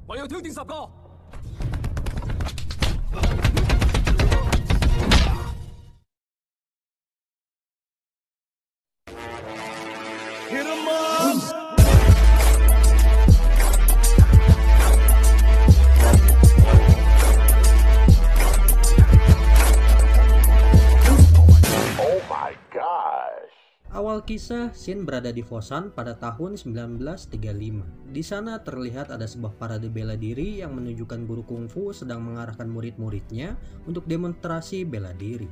我要挑戰10個。Hit 'em up! Awal kisah, Shin berada di Fosan pada tahun 1935. Di sana terlihat ada sebuah parade bela diri yang menunjukkan guru kungfu sedang mengarahkan murid-muridnya untuk demonstrasi bela diri.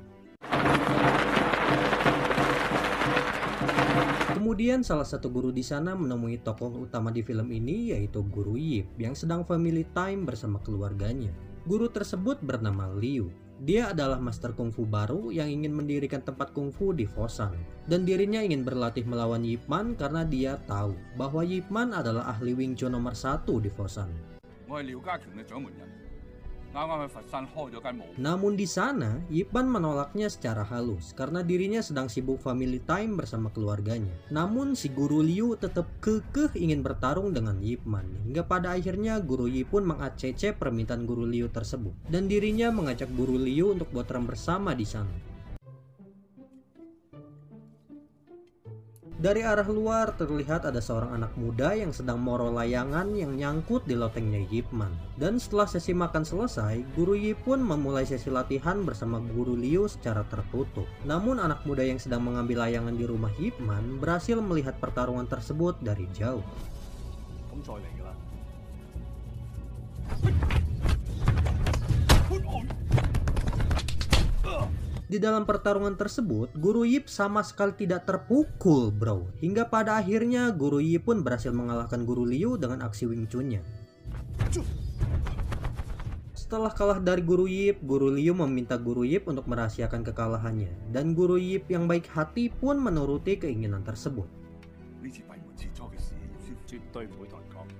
Kemudian salah satu guru di sana menemui tokoh utama di film ini, yaitu Guru Yip yang sedang family time bersama keluarganya. Guru tersebut bernama Liu. Dia adalah master kungfu baru yang ingin mendirikan tempat kungfu di Fosan. Dan dirinya ingin berlatih melawan Yip Man karena dia tahu bahwa Yip Man adalah ahli Wing Chun nomor 1 di Fosan. Namun di sana, Yip Man menolaknya secara halus karena dirinya sedang sibuk family time bersama keluarganya. Namun si Guru Liu tetap kekeh ingin bertarung dengan Yip Man. Hingga pada akhirnya Guru Yip pun meng-ACC permintaan Guru Liu tersebut. Dan dirinya mengajak Guru Liu untuk bertarung bersama di sana. Dari arah luar terlihat ada seorang anak muda yang sedang moro layangan yang nyangkut di lotengnya Yip Man. Dan setelah sesi makan selesai, Guru Yip pun memulai sesi latihan bersama Guru Liu secara tertutup. Namun anak muda yang sedang mengambil layangan di rumah Yip Man berhasil melihat pertarungan tersebut dari jauh. Di dalam pertarungan tersebut, Guru Yip sama sekali tidak terpukul, bro. Hingga pada akhirnya Guru Yip pun berhasil mengalahkan Guru Liu dengan aksi Wing Chun-nya. Setelah kalah dari Guru Yip, Guru Liu meminta Guru Yip untuk merahasiakan kekalahannya. Dan Guru Yip yang baik hati pun menuruti keinginan tersebut.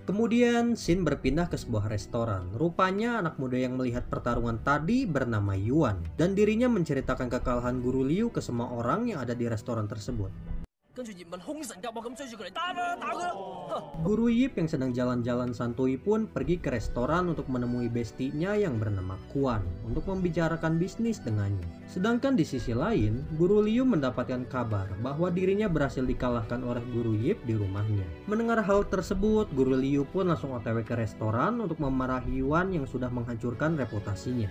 Kemudian Shin berpindah ke sebuah restoran. Rupanya anak muda yang melihat pertarungan tadi bernama Yuan. Dan dirinya menceritakan kekalahan Guru Liu ke semua orang yang ada di restoran tersebut. Guru Yip yang sedang jalan-jalan santuy pun pergi ke restoran untuk menemui bestinya yang bernama Kuan untuk membicarakan bisnis dengannya. Sedangkan di sisi lain, Guru Liu mendapatkan kabar bahwa dirinya berhasil dikalahkan oleh Guru Yip di rumahnya. Mendengar hal tersebut, Guru Liu pun langsung OTW ke restoran untuk memarahi Yuan yang sudah menghancurkan reputasinya.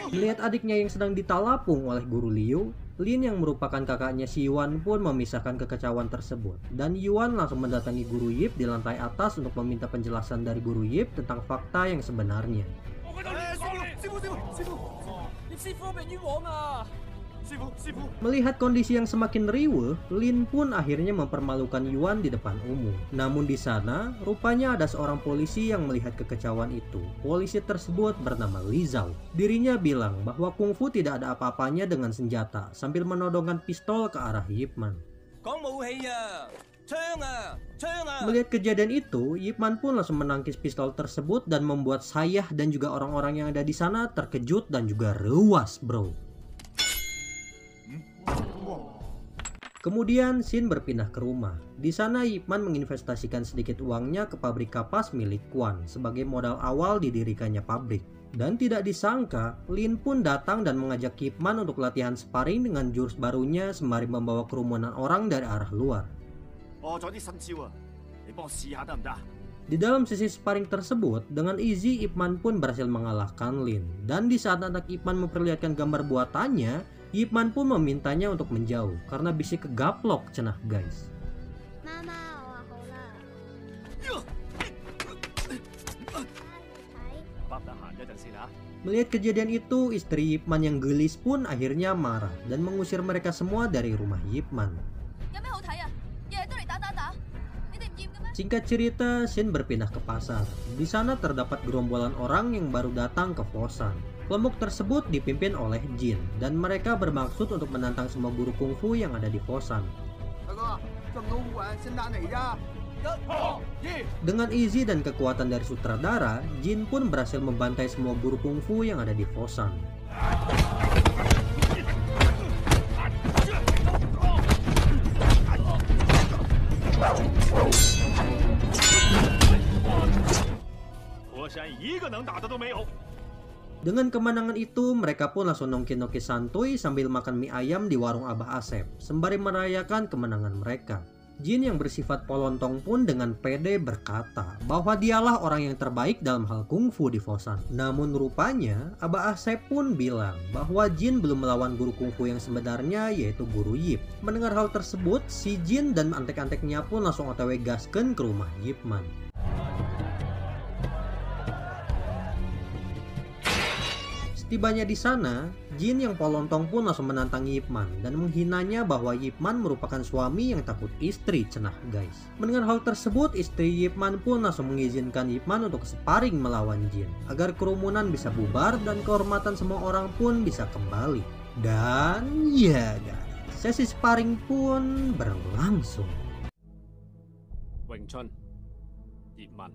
Melihat adiknya yang sedang ditalapung oleh Guru Liu, Lin yang merupakan kakaknya si Yuan pun memisahkan kekacauan tersebut. Dan Yuan langsung mendatangi Guru Yip di lantai atas untuk meminta penjelasan dari Guru Yip tentang fakta yang sebenarnya. Melihat kondisi yang semakin riweuh, Lin pun akhirnya mempermalukan Yuan di depan umum. Namun di sana, rupanya ada seorang polisi yang melihat kekecauan itu. Polisi tersebut bernama Li Zhao. Dirinya bilang bahwa kungfu tidak ada apa-apanya dengan senjata, sambil menodongkan pistol ke arah Yip Man. Melihat kejadian itu, Yip Man pun langsung menangkis pistol tersebut dan membuat saya dan juga orang-orang yang ada di sana terkejut dan juga rewas, bro. Kemudian Shin berpindah ke rumah. Di sana Yip Man menginvestasikan sedikit uangnya ke pabrik kapas milik Kuan sebagai modal awal didirikannya pabrik. Dan tidak disangka, Lin pun datang dan mengajak Yip Man untuk latihan sparring dengan jurus barunya sembari membawa kerumunan orang dari arah luar. Di dalam sesi sparring tersebut, dengan easy Yip Man pun berhasil mengalahkan Lin. Dan di saat anak Yip Man memperlihatkan gambar buatannya, Yip Man pun memintanya untuk menjauh karena bisa kegaplok cenah guys. Melihat kejadian itu, istri Yip Man yang gelis pun akhirnya marah dan mengusir mereka semua dari rumah Yip Man. Singkat cerita, Shin berpindah ke pasar. Di sana terdapat gerombolan orang yang baru datang ke Fosan. Kelompok tersebut dipimpin oleh Jin, dan mereka bermaksud untuk menantang semua guru kungfu yang ada di Fosan. Dengan izin dan kekuatan dari sutradara, Jin pun berhasil membantai semua guru kungfu yang ada di Fosan. 能打的都没有。 Dengan kemenangan itu, mereka pun langsung nongki-nongki santuy sambil makan mie ayam di warung Abah Asep, sembari merayakan kemenangan mereka. Jin yang bersifat polontong pun dengan pede berkata bahwa dialah orang yang terbaik dalam hal kungfu di Foshan. Namun rupanya, Abah Asep pun bilang bahwa Jin belum melawan guru kungfu yang sebenarnya, yaitu Guru Yip. Mendengar hal tersebut, si Jin dan antek-anteknya pun langsung otw gaskeun ke rumah Yip Man. Tibanya di sana, Jin yang polontong pun langsung menantang Yip Man dan menghinanya bahwa Yip Man merupakan suami yang takut istri, cenah guys. Mendengar hal tersebut, istri Yip Man pun langsung mengizinkan Yip Man untuk sparring melawan Jin agar kerumunan bisa bubar dan kehormatan semua orang pun bisa kembali. Dan ya guys, sesi sparring pun berlangsung. Wing Chun, Yip Man.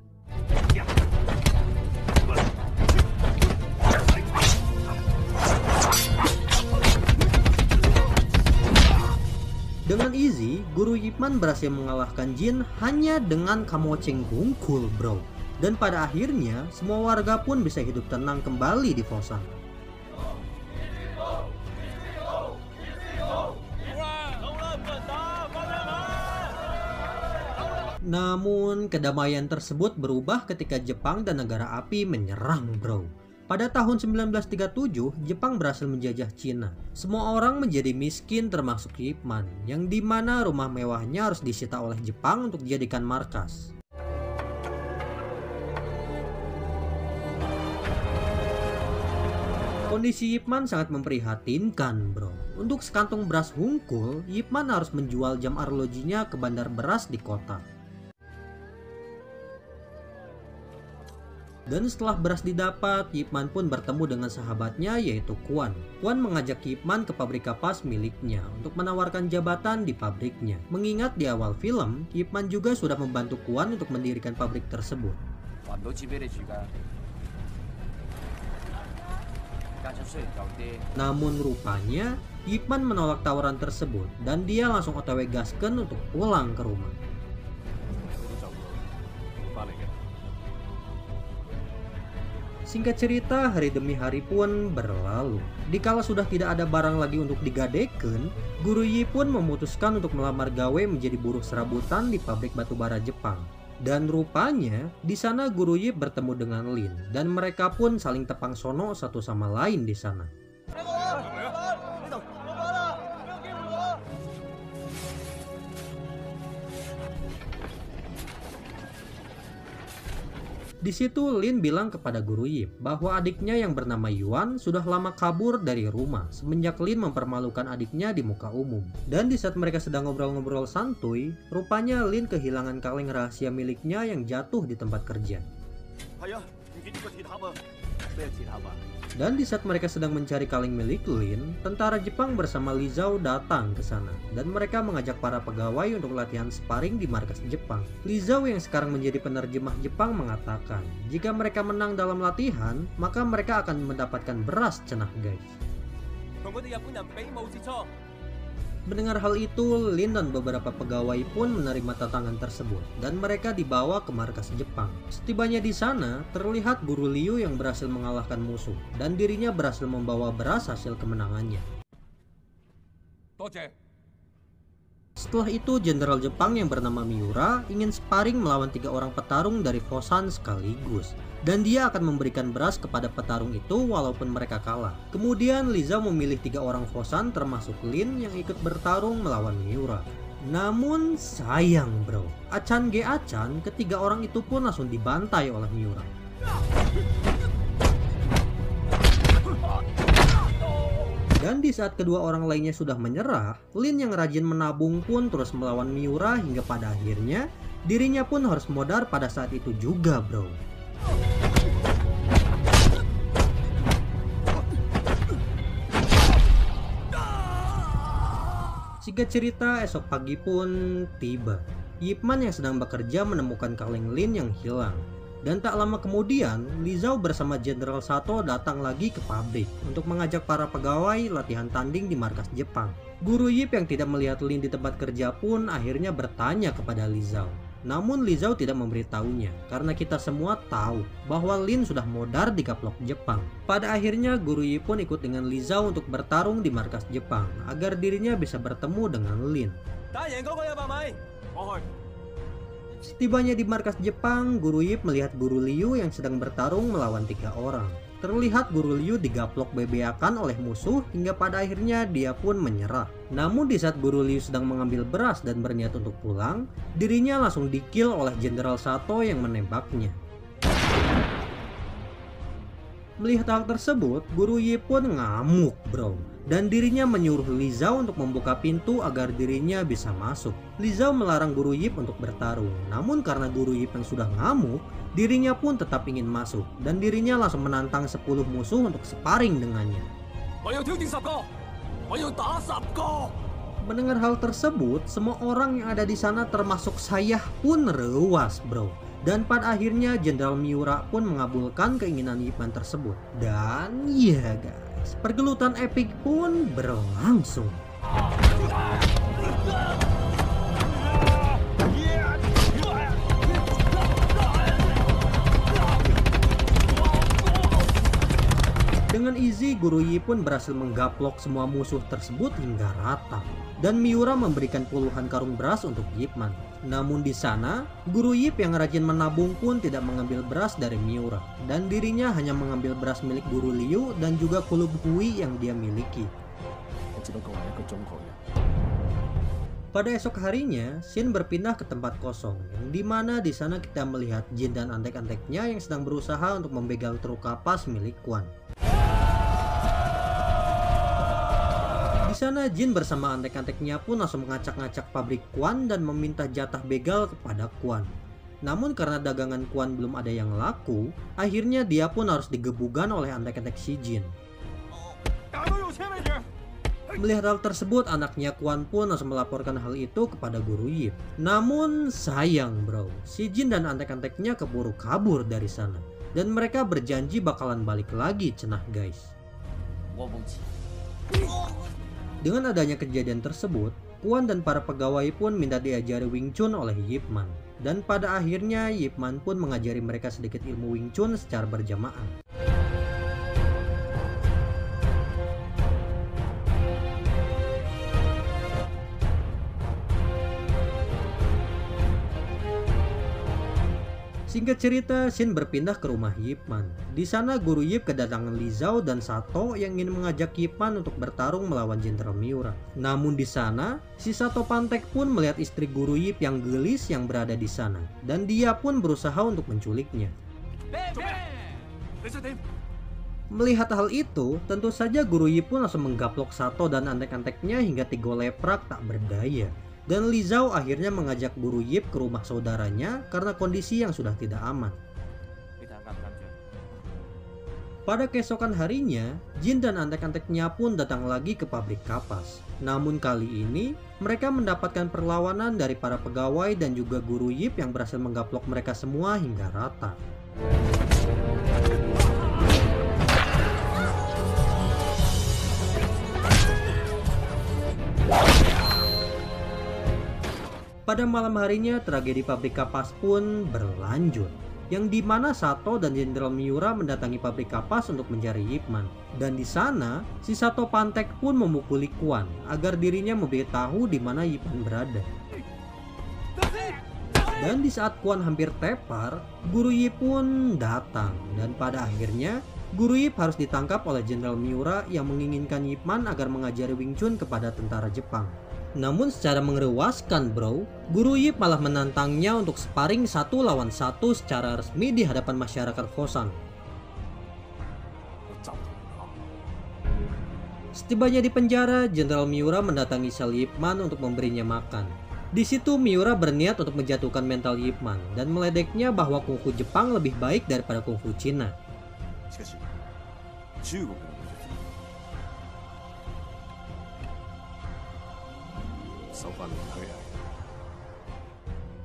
Dengan easy, Guru Yip Man berhasil mengalahkan Jin hanya dengan kamoceng hungkul bro. Dan pada akhirnya, semua warga pun bisa hidup tenang kembali di Foshan. Namun, kedamaian tersebut berubah ketika Jepang dan negara api menyerang bro. Pada tahun 1937, Jepang berhasil menjajah Cina. Semua orang menjadi miskin termasuk Yip Man, yang dimana rumah mewahnya harus disita oleh Jepang untuk dijadikan markas. Kondisi Yip Man sangat memprihatinkan bro. Untuk sekantung beras hungkul, Yip Man harus menjual jam arlojinya ke bandar beras di kota. Dan setelah beras didapat, Yip Man pun bertemu dengan sahabatnya yaitu Quan. Quan mengajak Yip Man ke pabrik kapas miliknya untuk menawarkan jabatan di pabriknya. Mengingat di awal film, Yip Man juga sudah membantu Quan untuk mendirikan pabrik tersebut. Namun rupanya, Yip Man menolak tawaran tersebut dan dia langsung otw gaskeun untuk pulang ke rumah. Singkat cerita, hari demi hari pun berlalu. Dikala sudah tidak ada barang lagi untuk digadekeun, Guru Yip pun memutuskan untuk melamar gawe menjadi buruh serabutan di pabrik batubara Jepang. Dan rupanya, di sana Guru Yip bertemu dengan Lin, dan mereka pun saling tepang sono satu sama lain di sana. Di situ Lin bilang kepada Guru Yip bahwa adiknya yang bernama Yuan sudah lama kabur dari rumah semenjak Lin mempermalukan adiknya di muka umum. Dan di saat mereka sedang ngobrol-ngobrol santuy, rupanya Lin kehilangan kaleng rahasia miliknya yang jatuh di tempat kerja. Dan di saat mereka sedang mencari kaleng milik Lin, tentara Jepang bersama Li Zhao datang ke sana dan mereka mengajak para pegawai untuk latihan sparring di markas Jepang. Li Zhao yang sekarang menjadi penerjemah Jepang mengatakan, jika mereka menang dalam latihan, maka mereka akan mendapatkan beras, cenah guys. Mendengar hal itu, Lin dan beberapa pegawai pun menerima tantangan tersebut dan mereka dibawa ke markas Jepang. Setibanya di sana, terlihat Guru Liu yang berhasil mengalahkan musuh dan dirinya berhasil membawa beras hasil kemenangannya. Setelah itu, Jenderal Jepang yang bernama Miura ingin sparring melawan 3 orang petarung dari Foshan sekaligus. Dan dia akan memberikan beras kepada petarung itu walaupun mereka kalah. Kemudian Li Zhao memilih 3 orang Foshan termasuk Lin yang ikut bertarung melawan Miura. Namun sayang bro, acan ge acan, ketiga orang itu pun langsung dibantai oleh Miura. Dan di saat kedua orang lainnya sudah menyerah, Lin yang rajin menabung pun terus melawan Miura hingga pada akhirnya dirinya pun harus modar pada saat itu juga bro. Singkat cerita, esok pagi pun tiba. Yip Man yang sedang bekerja menemukan kaleng Lin yang hilang. Dan tak lama kemudian, Li Zhao bersama Jenderal Sato datang lagi ke pabrik untuk mengajak para pegawai latihan tanding di markas Jepang. Guru Yip yang tidak melihat Lin di tempat kerja pun akhirnya bertanya kepada Li Zhao, Namun Li Zhao tidak memberitahunya karena kita semua tahu bahwa Lin sudah modar di kaplok Jepang. Pada akhirnya Guru Yi pun ikut dengan Li Zhao untuk bertarung di markas Jepang agar dirinya bisa bertemu dengan Lin. Setibanya di markas Jepang, Guru Yip melihat Guru Liu yang sedang bertarung melawan 3 orang. Terlihat Guru Liu digaplok bebeakan oleh musuh hingga pada akhirnya dia pun menyerah. Namun di saat Guru Liu sedang mengambil beras dan berniat untuk pulang, dirinya langsung dikill oleh Jenderal Sato yang menembaknya. Melihat hal tersebut, Guru Yip pun ngamuk bro. Dan dirinya menyuruh Li Zhao untuk membuka pintu agar dirinya bisa masuk. Li Zhao melarang Guru Yip untuk bertarung. Namun karena Guru Yip yang sudah ngamuk, dirinya pun tetap ingin masuk. Dan dirinya langsung menantang 10 musuh untuk sparring dengannya. Mendengar hal tersebut, semua orang yang ada di sana termasuk saya pun rewas bro. Dan pada akhirnya Jenderal Miura pun mengabulkan keinginan Ip Man tersebut. Dan ya guys, pergelutan epik pun berlangsung. Dengan easy, Guru Yi pun berhasil menggaplok semua musuh tersebut hingga rata. Dan Miura memberikan puluhan karung beras untuk Ip Man. Namun di sana, Guru Yip yang rajin menabung pun tidak mengambil beras dari Miura. Dan dirinya hanya mengambil beras milik Guru Liu dan juga kulub hui yang dia miliki. Pada esok harinya, Shin berpindah ke tempat kosong, yang dimana di sana kita melihat Jin dan antek-anteknya yang sedang berusaha untuk membegal truk kapas milik Quan. Di sana Jin bersama antek-anteknya pun langsung mengacak-ngacak pabrik Quan dan meminta jatah begal kepada Quan. Namun karena dagangan Quan belum ada yang laku, akhirnya dia pun harus digebukan oleh antek-antek si Jin. Melihat hal tersebut, anaknya Quan pun langsung melaporkan hal itu kepada Guru Yip. Namun sayang bro, si Jin dan antek-anteknya keburu kabur dari sana. Dan mereka berjanji bakalan balik lagi cenah guys. Dengan adanya kejadian tersebut, Quan dan para pegawai pun minta diajari Wing Chun oleh Ip Man. Dan pada akhirnya Ip Man pun mengajari mereka sedikit ilmu Wing Chun secara berjamaah. Singkat cerita, Shin berpindah ke rumah Ip Man. Di sana Guru Yip kedatangan Li Zhao dan Sato yang ingin mengajak Ip Man untuk bertarung melawan Jenderal Miura. Namun di sana, si Sato Pantek pun melihat istri Guru Yip yang gelis yang berada di sana, dan dia pun berusaha untuk menculiknya. Melihat hal itu, tentu saja Guru Yip pun langsung menggaplok Sato dan antek-anteknya hingga 3 leprak tak berdaya. Dan Li Zhao akhirnya mengajak Guru Yip ke rumah saudaranya karena kondisi yang sudah tidak aman. Pada keesokan harinya, Jin dan antek-anteknya pun datang lagi ke pabrik kapas. Namun kali ini, mereka mendapatkan perlawanan dari para pegawai dan juga Guru Yip yang berhasil menggaplok mereka semua hingga rata. Pada malam harinya, tragedi pabrik kapas pun berlanjut, yang dimana Sato dan Jenderal Miura mendatangi pabrik kapas untuk mencari Ip Man. Dan di sana, si Sato Pantek pun memukuli Quan agar dirinya memberitahu di mana Ip Man berada. Dan di saat Quan hampir tepar, Guru Yip pun datang, dan pada akhirnya Guru Yip harus ditangkap oleh Jenderal Miura yang menginginkan Ip Man agar mengajari Wing Chun kepada tentara Jepang. Namun secara mengerewaskan bro, Guru Yip malah menantangnya untuk sparring 1 lawan 1 secara resmi di hadapan masyarakat Hosan. Setibanya di penjara, Jenderal Miura mendatangi sel Ip Man untuk memberinya makan. Di situ Miura berniat untuk menjatuhkan mental Ip Man dan meledeknya bahwa kungfu Jepang lebih baik daripada kungfu Cina.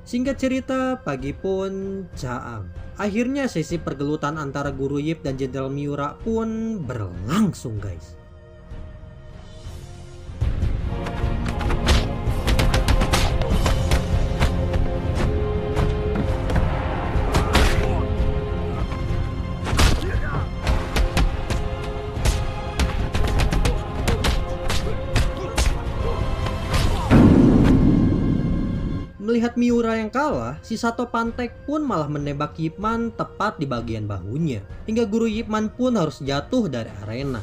Singkat cerita, pagi pun caam. Akhirnya sesi pergelutan antara Guru Yip dan Jenderal Miura pun berlangsung guys. Melihat Miura yang kalah, si Sato Pantek pun malah menembak Ip Man tepat di bagian bahunya. Hingga guru Ip Man pun harus jatuh dari arena.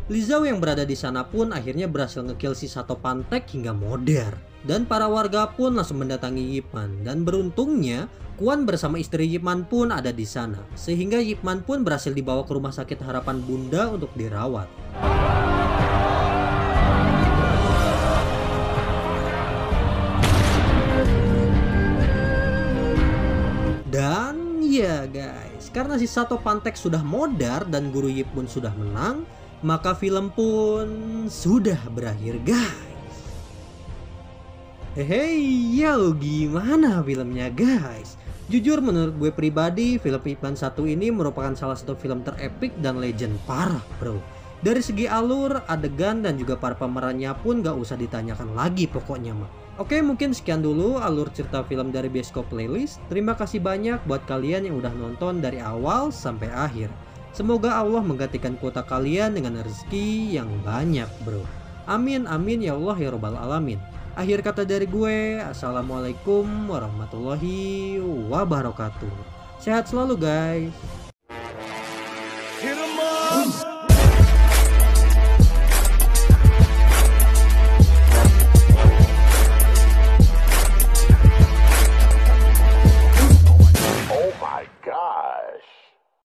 Li Zhao yang berada di sana pun akhirnya berhasil ngekill si Sato Pantek hingga modar. Dan para warga pun langsung mendatangi Ip Man. Dan beruntungnya, Quan bersama istri Ip Man pun ada di sana. Sehingga Ip Man pun berhasil dibawa ke rumah sakit Harapan Bunda untuk dirawat. Dan ya guys, karena si Sato Pantek sudah modar dan guru Ip pun sudah menang, maka film pun sudah berakhir guys. Hey yo, gimana filmnya guys? Jujur menurut gue pribadi, film Ip Man 1 ini merupakan salah satu film terepik dan legend parah bro. Dari segi alur, adegan, dan juga para pemerannya pun gak usah ditanyakan lagi pokoknya mah. Oke, mungkin sekian dulu alur cerita film dari Bioskop Playlist. Terima kasih banyak buat kalian yang udah nonton dari awal sampai akhir. Semoga Allah menggantikan kuota kalian dengan rezeki yang banyak bro. Amin amin ya Allah ya Rabbal Alamin. Akhir kata dari gue, Assalamualaikum warahmatullahi wabarakatuh. Sehat selalu guys.